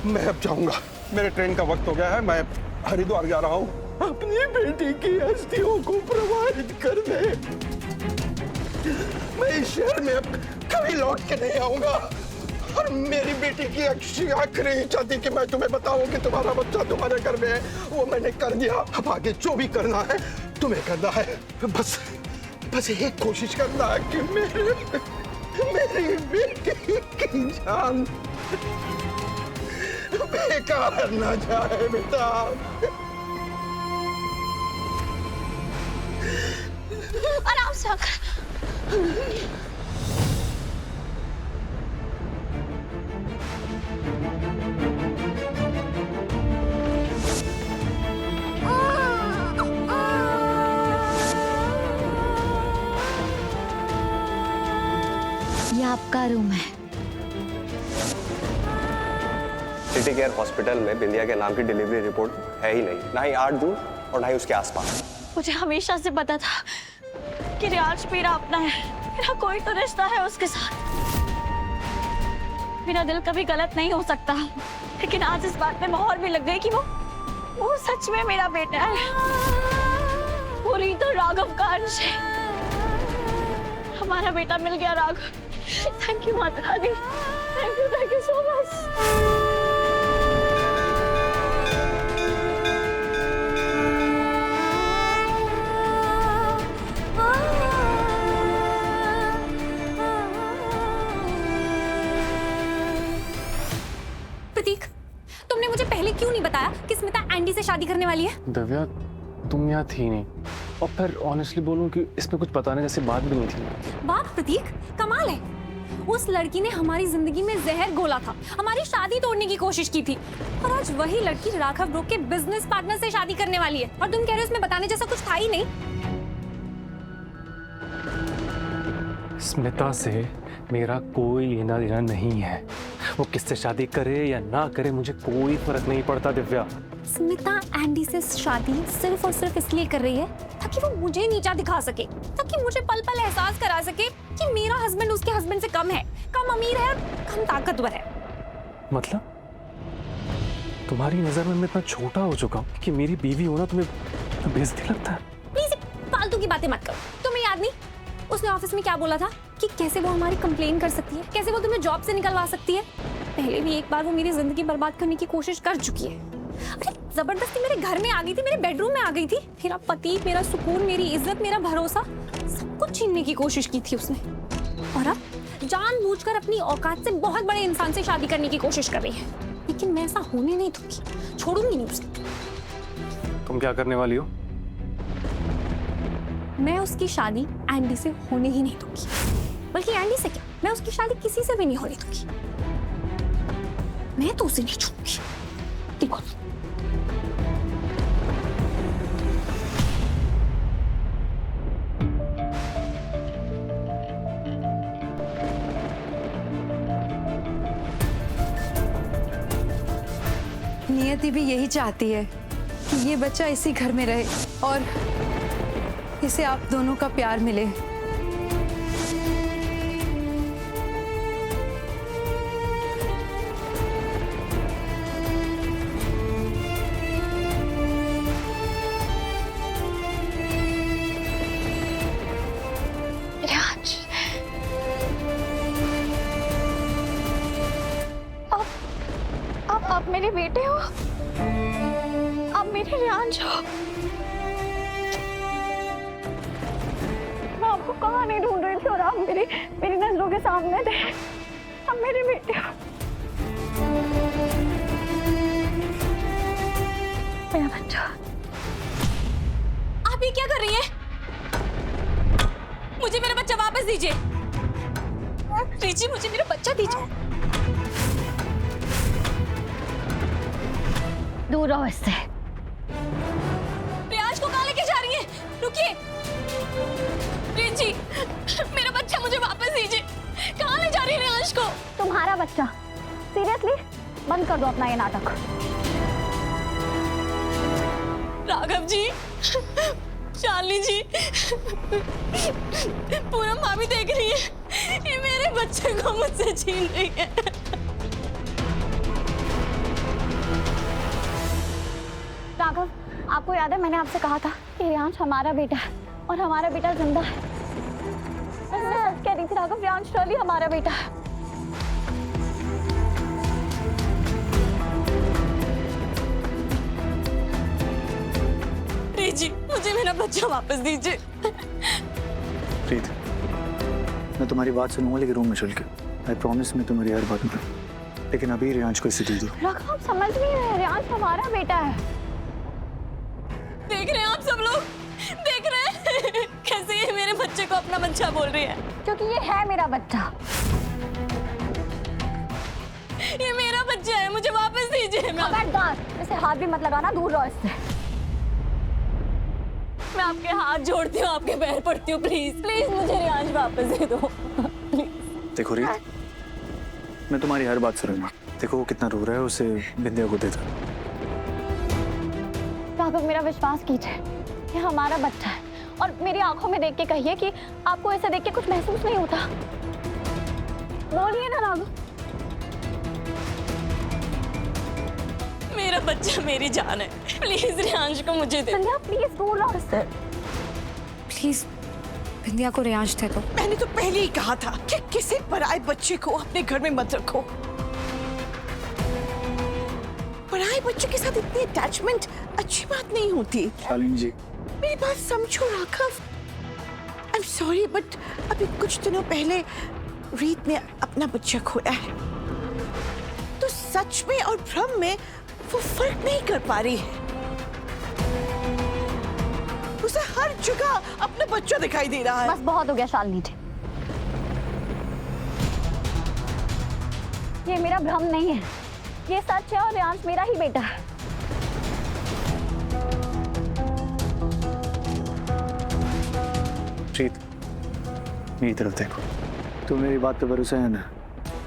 मैं अब जाऊंगा, मेरे ट्रेन का वक्त हो गया है। मैं हरिद्वार जा रहा हूँ। अपनी बेटी की अस्थियों को प्रवाहित कर दे। मैं इस शहर में अब कभी लौट के नहीं आऊंगा। और मेरी बेटी की आखिरी इच्छा थी कि मैं तुम्हें बताऊं कि तुम्हारा बच्चा तुम्हारे घर में है। वो मैंने कर दिया। अब आगे जो भी करना है तुम्हें करना है। बस एक कोशिश करना है कि मेरी बेटी की जान बेकार ना जाए बेटा। आराम से आकर। ये आपका रूम है। सिटी केयर हॉस्पिटल में बिंदिया के नाम की डिलीवरी रिपोर्ट है ही नहीं, ना ही 8 दूर और ना ही उसके आसपास। मुझे हमेशा से पता था कि रियाज मेरा अपना है, मेरा कोई तो रिश्ता है उसके साथ। मेरा दिल कभी गलत नहीं हो सकता, लेकिन आज इस बात में मोहर भी लग गई कि वो सच में मेरा बेटा है। वो रीत और राघव का अंश है। हमारा बेटा मिल गया Raghav. Thank you Mata Rani, thank you so much. प्रतीक, तुमने मुझे पहले क्यों नहीं बताया कि स्मिता एंडी से शादी करने वाली है? दिव्या, तुम यहाँ थी नहीं, और फिर ऑनेस्टली बोलूं कि इसमें कुछ बताने जैसी बात भी नहीं थी। वाह प्रतीक, कमाल है। उस लड़की ने हमारी जिंदगी में जहर घोला था, हमारी शादी तोड़ने की कोशिश की थी, और आज वही लड़की राघव ब्रो के बिजनेस पार्टनर से शादी करने वाली है, और तुम कह रहे हो इसमें बताने जैसा कुछ था ही नहीं। स्मिता से मेरा कोई लेना देना नहीं है। वो किससे शादी करे या ना करे मुझे कोई फर्क नहीं पड़ता दिव्या। स्मिता एंडी से शादी सिर्फ और सिर्फ इसलिए कर रही है ताकि वो मुझे नीचा दिखा सके, ताकि मुझे पल पल एहसास करा सके कि मेरा हस्बैंड उसके हस्बैंड से कम है, कम अमीर है, कम ताकतवर है। मतलब तुम्हारी नजर में मैं इतना छोटा हो चुका हूँ कि मेरी बीवी होना तुम्हें बेइज्जती लगता है? प्लीज फालतू की बातें मत करो। तुम्हें याद नहीं उसने ऑफिस में क्या बोला था कि कैसे वो हमारी कंप्लेन कर सकती है, कैसे वो तुम्हें जॉब से निकलवा सकती है। पहले भी एक बार वो मेरी जिंदगी बर्बाद करने की कोशिश कर चुकी है। अरे जबरदस्ती मेरे घर में आ गई थी, मेरे बेडरूम में आ गई थी। मेरा पति, मेरा सुकून, मेरी इज्जत, मेरा भरोसा, सब कुछ छीनने की कोशिश की थी उसने। और अब जानबूझकर अपनी औकात से बहुत बड़े इंसान से शादी करने की कोशिश कर रही है। लेकिन मैं ऐसा होने नहीं दूंगी, छोड़ूंगी नहीं उसे। तुम क्या करने वाली हो? मैं उसकी शादी एंडी से होने ही नहीं दूंगी। बल्कि एंडी से क्या, मैं उसकी शादी किसी से भी नहीं होने दूंगी। मैं तो उसे नहीं छोड़ूंगी। देखो नियति भी यही चाहती है कि ये बच्चा इसी घर में रहे और इसे आप दोनों का प्यार मिले। रियाज, आप मेरे बेटे हो, आप मेरे रियाज हो। मैं आपको कहाँ नहीं ढूंढ रही थी और आप मेरी नजरों के सामने थे। आप मेरे बेटे हो, मेरा बच्चा। आप ये क्या कर रही हैं? मुझे मेरा बच्चा वापस दीजिए। मुझे मेरा बच्चा दीजिए। दूर रहो इससे। रियाज को कहाँ लेके जा रही है? रुकिए। जी, मेरा बच्चा मुझे वापस दीजिए। कहाँ ले जा रही है रियाज को? तुम्हारा बच्चा? सीरियसली? बंद कर दो अपना ये नाटक। राघव जी, शालिनी जी, पूनम भाभी देख रही है, ये मेरे बच्चे को मुझसे छीन रही है। आपको याद है मैंने आपसे कहा था कि रियांश हमारा बेटा है और हमारा बेटा जिंदा है। मैं सच कह रही थी राघव, रियांश रियली हमारा बेटा है। जी मुझे मेरा बच्चा वापस दीजिए। प्रीत, मैं तुम्हारी बात सुनूंगा लेकिन रूम में चल के। आई प्रॉमिस मैं तुम्हारी हर बात मानूंगा, लेकिन अभी रियांश को इसे दे दो। राघव आप समझ नहीं रहे, रियांश हमारा बेटा है। देख रहे हैं आप सब लोग, देख रहे हैं कैसे ये मेरे बच्चे को अपना बच्चा बोल रही है। क्योंकि ये है मेरा बच्चा। ये मेरा बच्चा है, मुझे वापस दीजिए। खबरदार, इसे हाथ भी मत लगाना, दूर रहो इससे। मैं आपके हाथ जोड़ती हूँ, आपके पैर पड़ती हूँ, प्लीज प्लीज मुझे रियांश वापस दे दो। देखो रीत, मैं तुम्हारी हर बात सुनूंगा। देखो वो कितना रो रहा है, उसे बिंदिया को दे दो। राघव मेरा विश्वास कीजिए, ये हमारा बच्चा है और मेरी आंखों में देख के कहिए कि आपको ऐसा देख के कुछ महसूस नहीं होता। बोलिए ना राघव। मेरा बच्चा मेरी जान है, प्लीज रियांश को मुझे दे। संध्या प्लीज दूर रहो इससे। प्लीज बिंदिया को रियांश दे दो। मैंने तो पहले ही कहा था कि किसी पराये बच्चे को अपने घर में मत रखो। पराये बच्चे के साथ इतनी अटैचमेंट अच्छी बात नहीं होती। शालिनी जी, मेरी बात समझो Raghav. I am sorry but अभी कुछ दिनों पहले रीत ने अपना बच्चा खोया है, तो सच में और भ्रम में वो फर्क नहीं कर पा रही है। उसे हर जगह अपना बच्चा दिखाई दे रहा है। बस बहुत हो गया शालिनी जी, ये मेरा भ्रम नहीं है, ये सच है और रियांश मेरा ही बेटा है। प्रीत मेरी तरफ देखो। तो मेरी बात पे भरोसा है ना?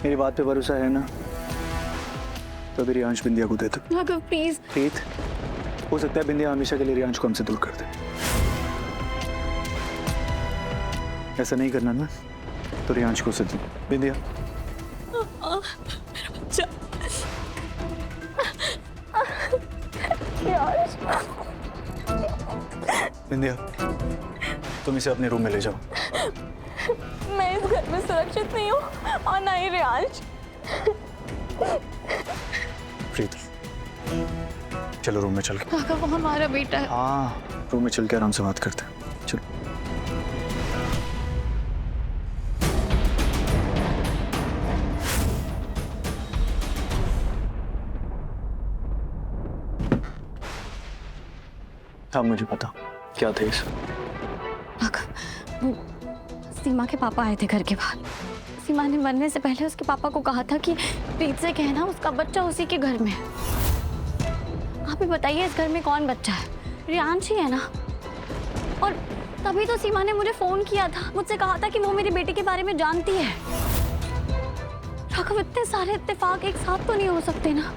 मेरी बात पे भरोसा है ना? तो अभी रियांश बिंदिया को दे दो। राघव प्लीज। प्रीत, हो सकता है बिंदिया हमेशा के लिए रियांश को हमसे दूर कर दे। ऐसा नहीं करना ना, तो रियांश को उसे दो। बिंदिया, मेरा बच्चा। बिंदिया, तुम इसे अपने रूम में ले जाओ। मैं इस घर में सुरक्षित नहीं हूँ और ना ही रियांश। प्रीत, चलो रूम में चल के। राघव वो हमारा बेटा है। हाँ, रूम में चल के आराम से बात करते हैं। चलो। हाँ मुझे पता, क्या थे इस? राघव वो सीमा के पापा आए थे घर के बाहर। सीमा ने मरने से पहले उसके पापा को कहा था कि प्रीत से कहना उसका बच्चा उसी के घर में है। आप ही बताइए इस घर में कौन बच्चा है? रियांश ही है ना। और तभी तो सीमा ने मुझे फोन किया था, मुझसे कहा था कि वो मेरे बेटे के बारे में जानती है। राघव इतने सारे इत्तेफाक एक साथ तो नहीं हो सकते ना।